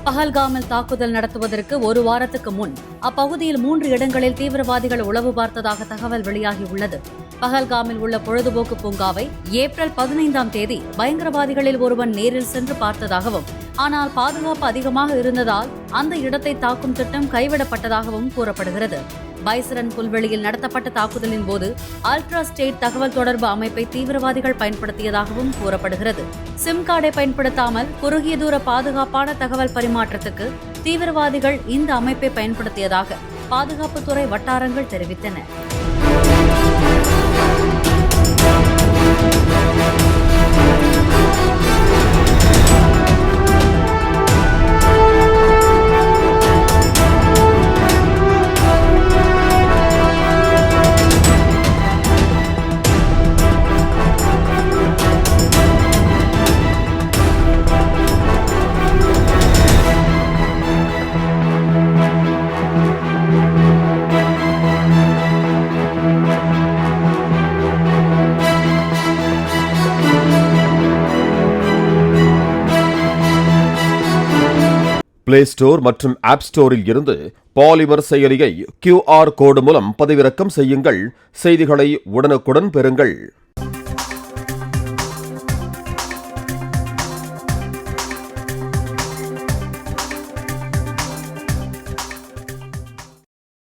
பஹல்காமில் தாக்குதல் நடத்துவதற்கு ஒரு வாரத்துக்கு முன் அப்பகுதியில் 3 இடங்களில் தீவிரவாதிகள் உளவு பார்த்ததாக தகவல் வெளியாகியுள்ளது. பஹல்காமில் உள்ள பொழுதுபோக்கு பூங்காவை ஏப்ரல் 15ஆம் தேதி பயங்கரவாதிகளில் ஒருவன் நேரில் சென்று பார்த்ததாகவும், ஆனால் பாதுகாப்பு அதிகமாக இருந்ததால் அந்த இடத்தை தாக்கும் திட்டம் கைவிடப்பட்டதாகவும் கூறப்படுகிறது. பைசரன் புல்வெளியில் நடத்தப்பட்ட தாக்குதலின் போது அல்ட்ரா ஸ்டேட் தகவல் தொடர்பு அமைப்பை தீவிரவாதிகள் பயன்படுத்தியதாகவும் கூறப்படுகிறது. சிம் கார்டை பயன்படுத்தாமல் குறுகிய தூர பாதுகாப்பான தகவல் பரிமாற்றத்துக்கு தீவிரவாதிகள் இந்த அமைப்பை பயன்படுத்தியதாக பாதுகாப்புத்துறை வட்டாரங்கள் தெரிவித்தன. பிளே ஸ்டோர் மற்றும் ஆப் ஸ்டோரில் இருந்து பாலிமர் செயலியை QR கோடு மூலம் பதிவிறக்கம் செய்யுங்கள். செய்திகளை உடனுக்குடன் பெறுங்கள்.